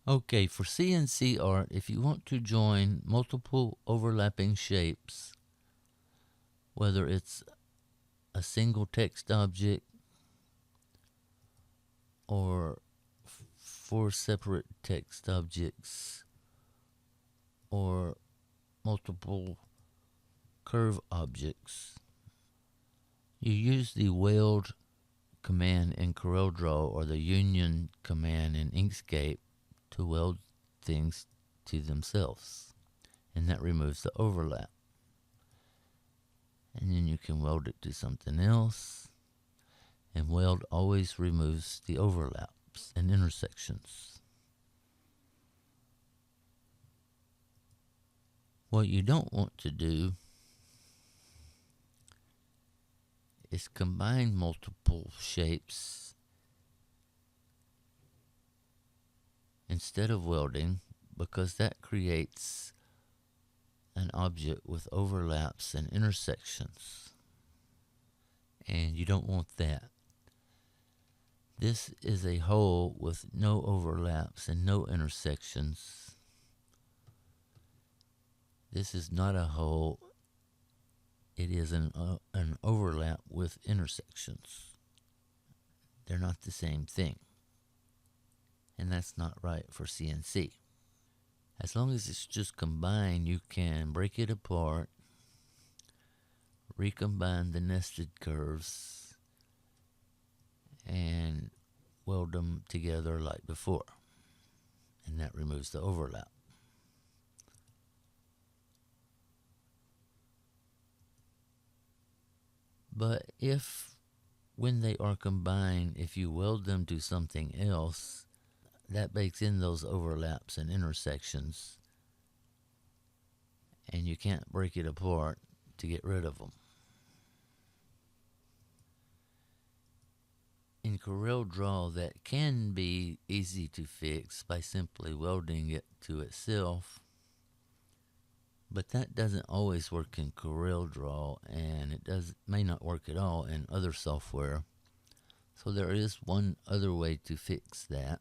Okay, for CNC art, if you want to join multiple overlapping shapes, whether it's a single text object or four separate text objects or multiple curve objects, you use the weld command in CorelDRAW or the union command in Inkscape to weld things to themselves, and that removes the overlap. And then you can weld it to something else, and weld always removes the overlaps and intersections. What you don't want to do is combine multiple shapes instead of welding, because that creates an object with overlaps and intersections, and you don't want that. This is a hole with no overlaps and no intersections. This is not a hole, it is an overlap with intersections. They're not the same thing, and that's not right for CNC. As long as it's just combined, you can break it apart, recombine the nested curves, and weld them together like before, and that removes the overlap. But if, when they are combined, if you weld them to something else, that bakes in those overlaps and intersections, and you can't break it apart to get rid of them. In CorelDRAW, that can be easy to fix by simply welding it to itself, but that doesn't always work in CorelDRAW, and it may not work at all in other software. So there is one other way to fix that,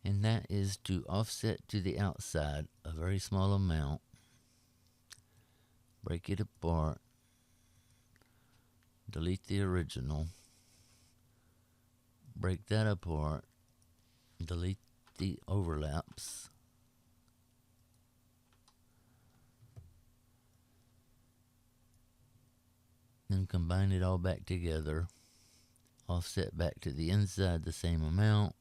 and that is to offset to the outside a very small amount, break it apart, delete the original, break that apart, delete the overlaps, then combine it all back together, offset back to the inside the same amount,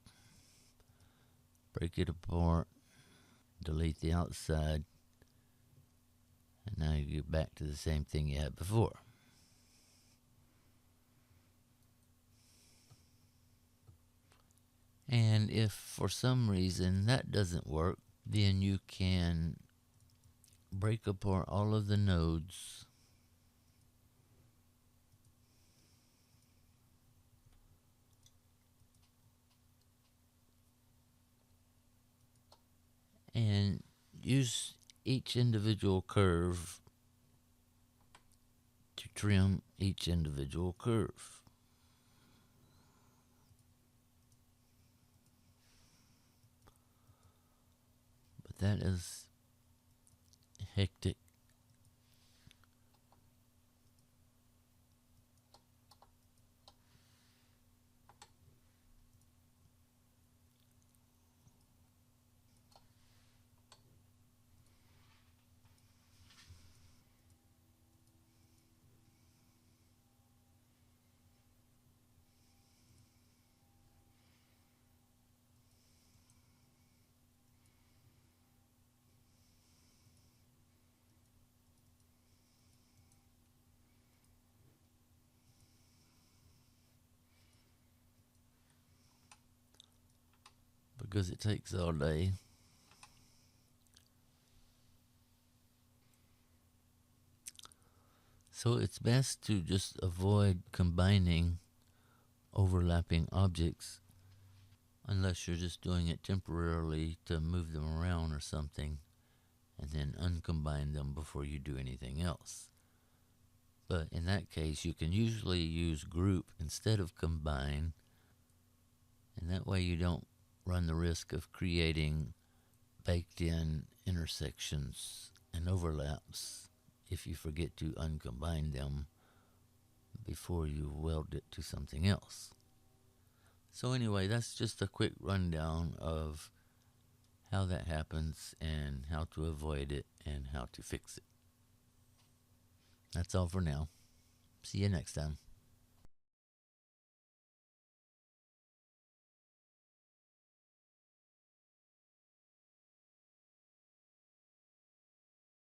break it apart, delete the outside, and now you get back to the same thing you had before. And if for some reason that doesn't work, then you can break apart all of the nodes and use each individual curve to trim each individual curve. But that is hectic. Because it takes all day. So it's best to just avoid combining overlapping objects unless you're just doing it temporarily to move them around or something, and then uncombine them before you do anything else. But in that case, you can usually use group instead of combine, and that way you don't run the risk of creating baked in intersections and overlaps if you forget to uncombine them before you weld it to something else. So anyway, that's just a quick rundown of how that happens and how to avoid it and how to fix it. That's all for now. See you next time.